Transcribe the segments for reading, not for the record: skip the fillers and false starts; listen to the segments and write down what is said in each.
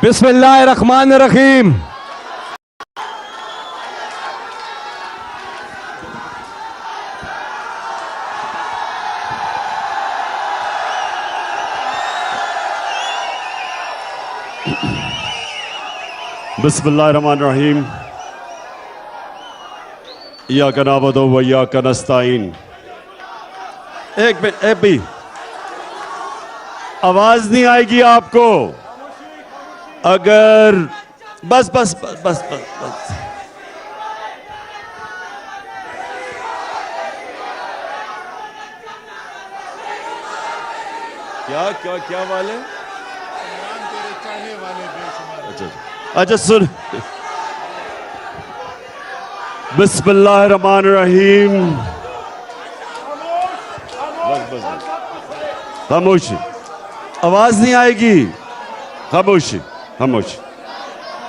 बिस्मिल्लाहिर्रहमानिर्रहीम। बिस्मिल्लाहिर्रहमानिर्रहीम। इय्याका नअबुदु व इय्याका नस्तईन। एक मिनट, भी आवाज नहीं आएगी आपको अगर बस बस बस बस बस बस। क्या क्या क्या वाले? अच्छा अच्छा सुन। बिस्मिल्लाहिर्रहमानिर्रहीम। बस बस बस, खामोशी, आवाज नहीं आएगी। खामोशी खामोशी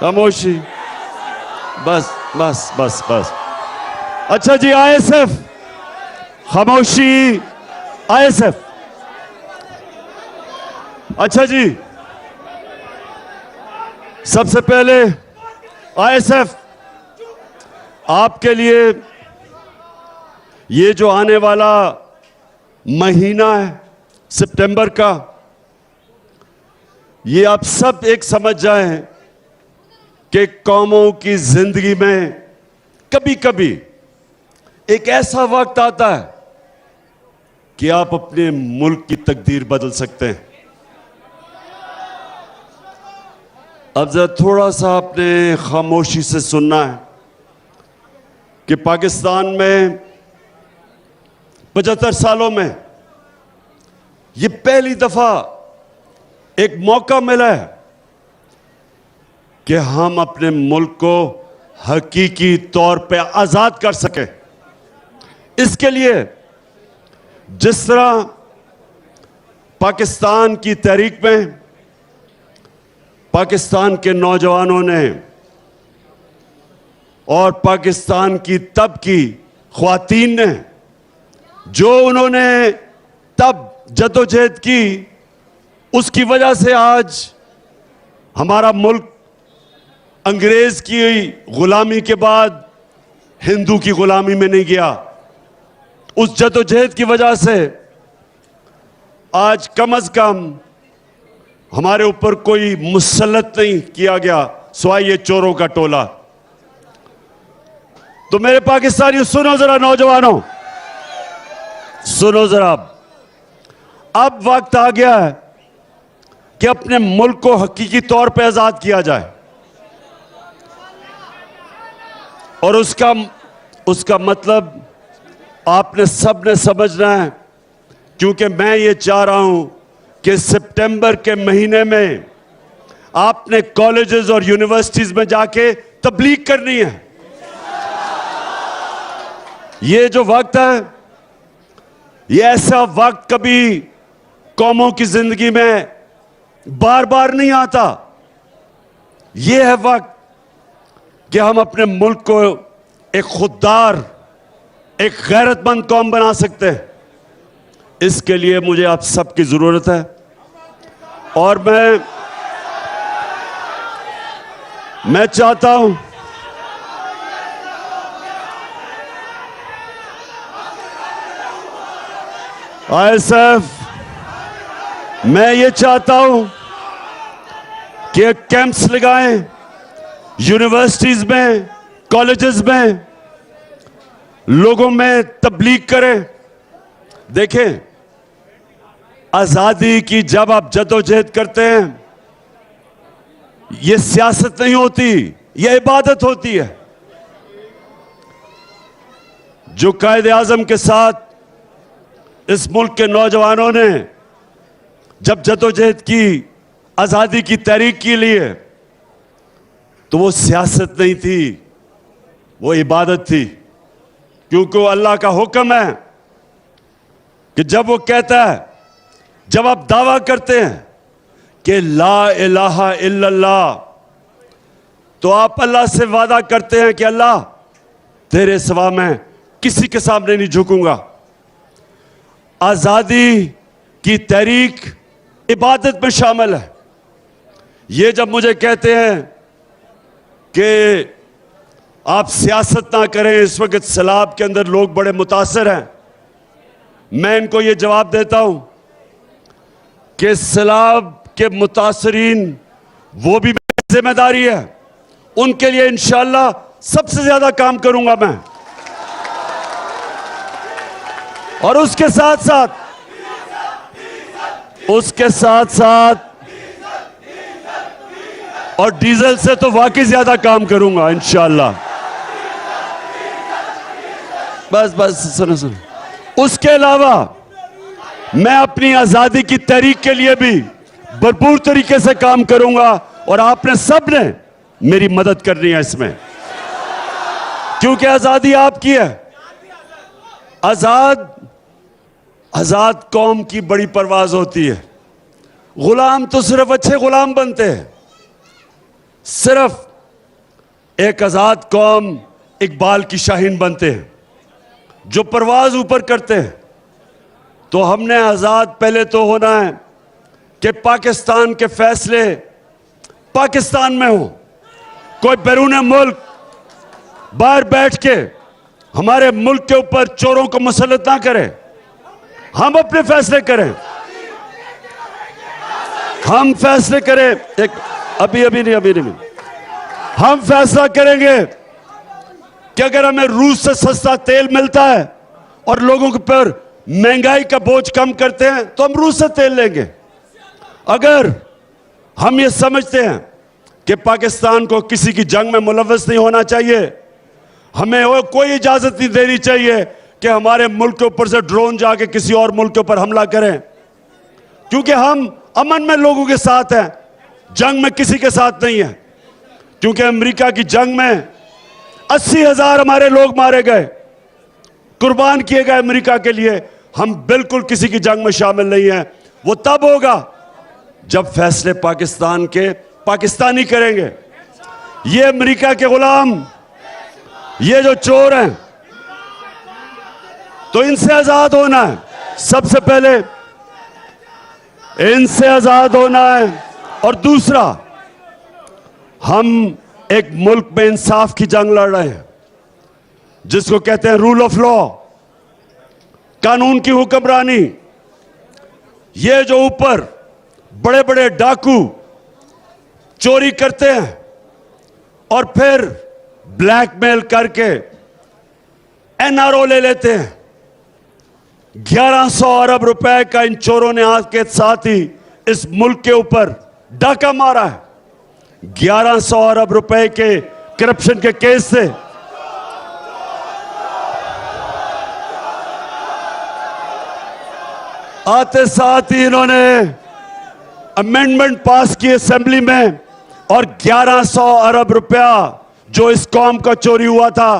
खामोशी, बस बस बस बस। अच्छा जी, आईएसएफ, खामोशी, आईएसएफ। अच्छा जी, सबसे पहले आईएसएफ आपके लिए ये जो आने वाला महीना है सितंबर का, ये आप सब एक समझ जाएं कि कौमों की जिंदगी में कभी कभी एक ऐसा वक्त आता है कि आप अपने मुल्क की तकदीर बदल सकते हैं। अब जरा थोड़ा सा आपने खामोशी से सुनना है कि पाकिस्तान में 75 सालों में ये पहली दफा एक मौका मिला है कि हम अपने मुल्क को हकीकी तौर पे आजाद कर सके। इसके लिए जिस तरह पाकिस्तान की तहरीक में पाकिस्तान के नौजवानों ने और पाकिस्तान की तब की ख्वातीन ने जो उन्होंने तब जदोजहद की, उसकी वजह से आज हमारा मुल्क अंग्रेज की गुलामी के बाद हिंदू की गुलामी में नहीं गया। उस जदोजहद की वजह से आज कम से कम हमारे ऊपर कोई मुसल्लत नहीं किया गया सिवाय ये चोरों का टोला। तो मेरे पाकिस्तानियों सुनो जरा, नौजवानों सुनो जरा, अब वक्त आ गया है कि अपने मुल्क को हकीकी तौर पे आजाद किया जाए। और उसका मतलब आपने सबने समझना है, क्योंकि मैं ये चाह रहा हूं कि सितंबर के महीने में आपने कॉलेजेस और यूनिवर्सिटीज में जाके तबलीग करनी है। ये जो वक्त है, ये ऐसा वक्त कभी कौमों की जिंदगी में बार बार नहीं आता। ये है वक्त कि हम अपने मुल्क को एक खुददार, एक गैरतमंद कौम बना सकते हैं। इसके लिए मुझे आप सबकी जरूरत है। और मैं चाहता हूं आईएसएफ, मैं ये चाहता हूं कि कैंप्स लगाएं यूनिवर्सिटीज में, कॉलेजेस में, लोगों में तबलीग करें। देखें, आजादी की जब आप जदोजहद करते हैं, यह सियासत नहीं होती, यह इबादत होती है। जो कायद आजम के साथ इस मुल्क के नौजवानों ने जब जदोजहद की, आजादी की तहरीक के लिए, तो वो सियासत नहीं थी, वो इबादत थी। क्योंकि वो अल्लाह का हुक्म है कि जब वो कहता है, जब आप दावा करते हैं कि ला इलाहा इल्लल्लाह, तो आप अल्लाह से वादा करते हैं कि अल्लाह तेरे सिवा मैं किसी के सामने नहीं झुकूंगा। आजादी की तहरीक इबादत में शामिल है। ये जब मुझे कहते हैं कि आप सियासत ना करें, इस वक्त सैलाब के अंदर लोग बड़े मुतासर हैं, मैं इनको ये जवाब देता हूं कि सैलाब के मुतासरीन वो भी मेरी जिम्मेदारी है, उनके लिए इंशाअल्लाह सबसे ज्यादा काम करूंगा मैं। और उसके साथ साथ और डीजल से तो वाकई ज्यादा काम करूंगा इंशाअल्लाह। बस सुनो। उसके अलावा मैं अपनी आजादी की तहरीक के लिए भी भरपूर तरीके से काम करूंगा और आपने सब ने मेरी मदद करनी है इसमें, क्योंकि आजादी आपकी है। आजाद कौम की बड़ी परवाज होती है। गुलाम तो सिर्फ अच्छे गुलाम बनते हैं। सिर्फ एक आजाद कौम इकबाल की शाहीन बनते हैं जो परवाज ऊपर करते हैं। तो हमने आजाद पहले तो होना है कि पाकिस्तान के फैसले पाकिस्तान में हो। कोई बैरून मुल्क बाहर बैठ के हमारे मुल्क के ऊपर चोरों को मुसल्लत ना करे। हम अपने फैसले करें, हम फैसले करें। अभी नहीं। हम फैसला करेंगे कि अगर हमें रूस से सस्ता तेल मिलता है और लोगों के ऊपर महंगाई का बोझ कम करते हैं तो हम रूस से तेल लेंगे। अगर हम ये समझते हैं कि पाकिस्तान को किसी की जंग में मुलव्वस नहीं होना चाहिए, हमें वो कोई इजाजत नहीं देनी चाहिए कि हमारे मुल्क के ऊपर से ड्रोन जाके किसी और मुल्क के ऊपर हमला करें, क्योंकि हम अमन में लोगों के साथ हैं, जंग में किसी के साथ नहीं है। क्योंकि अमेरिका की जंग में 80,000 हमारे लोग मारे गए, कुर्बान किए गए अमेरिका के लिए। हम बिल्कुल किसी की जंग में शामिल नहीं हैं। वो तब होगा जब फैसले पाकिस्तान के पाकिस्तानी करेंगे। ये अमेरिका के गुलाम, ये जो चोर हैं, तो इनसे आजाद होना है। सबसे पहले इनसे आजाद होना है। और दूसरा, हम एक मुल्क में इंसाफ की जंग लड़ रहे हैं जिसको कहते हैं रूल ऑफ लॉ, कानून की हुक्मरानी। ये जो ऊपर बड़े बड़े डाकू चोरी करते हैं और फिर ब्लैकमेल करके एनआरओ ले लेते हैं। 1100 अरब रुपए का इन चोरों ने आज के साथ ही इस मुल्क के ऊपर डाका मारा है। 1100 अरब रुपए के करप्शन के केस से आते साथ ही इन्होंने अमेंडमेंट पास की असेंबली में और 1100 अरब रुपया जो इस कौम का चोरी हुआ था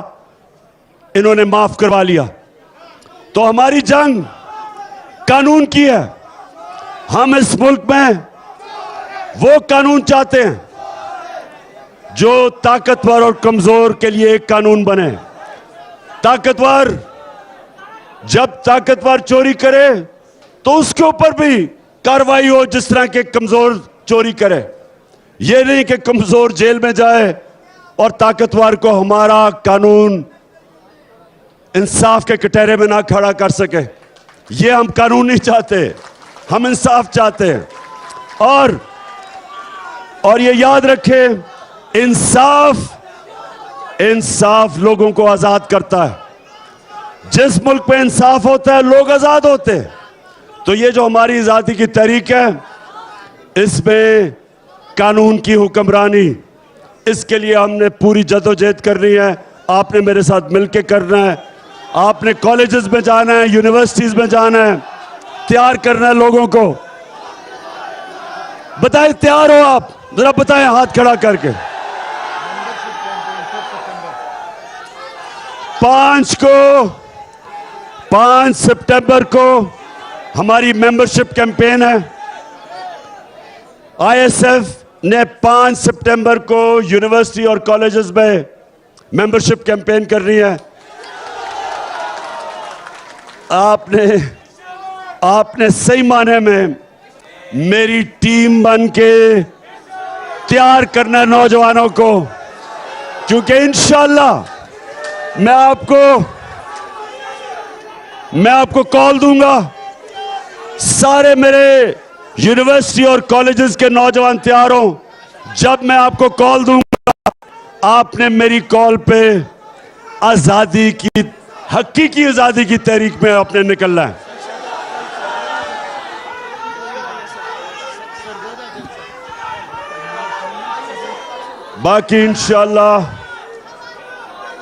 इन्होंने माफ करवा लिया। तो हमारी जंग कानून की है। हम इस मुल्क में वो कानून चाहते हैं जो ताकतवर और कमजोर के लिए एक कानून बने। ताकतवर जब ताकतवर चोरी करे तो उसके ऊपर भी कार्रवाई हो जिस तरह के कमजोर चोरी करे। ये नहीं कि कमजोर जेल में जाए और ताकतवर को हमारा कानून इंसाफ के कटहरे में ना खड़ा कर सके। ये हम कानून नहीं चाहते, हम इंसाफ चाहते हैं। और ये याद रखें, इंसाफ लोगों को आजाद करता है। जिस मुल्क में इंसाफ होता है लोग आजाद होते हैं। तो ये जो हमारी आजादी की तहरीक है, इसमें कानून की हुक्मरानी, इसके लिए हमने पूरी जदोजहद करनी है। आपने मेरे साथ मिलकर करना है। आपने कॉलेजेस में जाना है, यूनिवर्सिटीज में जाना है, तैयार करना है लोगों को। बताएं तैयार हो आप? जरा बताएं हाथ खड़ा करके। 5 सितंबर को हमारी मेंबरशिप कैंपेन है। आईएसएफ ने 5 सितंबर को यूनिवर्सिटी और कॉलेजेस में मेंबरशिप कैंपेन करनी है। आपने सही माने में मेरी टीम बन के तैयार करना है नौजवानों को, क्योंकि इंशाअल्लाह मैं आपको कॉल दूंगा। सारे मेरे यूनिवर्सिटी और कॉलेजेस के नौजवान तैयार हो। जब मैं आपको कॉल दूंगा, आपने मेरी कॉल पे आजादी की, हकीकी आजादी की तहरीक में आपने निकलना है। बाकी इंशाअल्लाह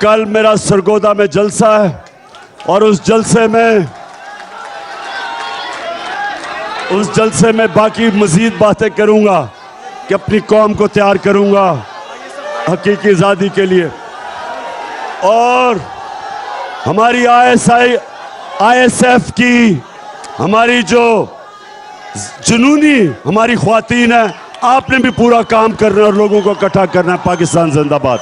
कल मेरा सरगोदा में जलसा है और उस जलसे में बाकी मजीद बातें करूंगा कि अपनी कौम को तैयार करूंगा हकीकी आज़ादी के लिए। और हमारी ISF की हमारी जो जुनूनी हमारी ख्वातीन है, आपने भी पूरा काम करना है और लोगों को इकट्ठा करना है। पाकिस्तान जिंदाबाद।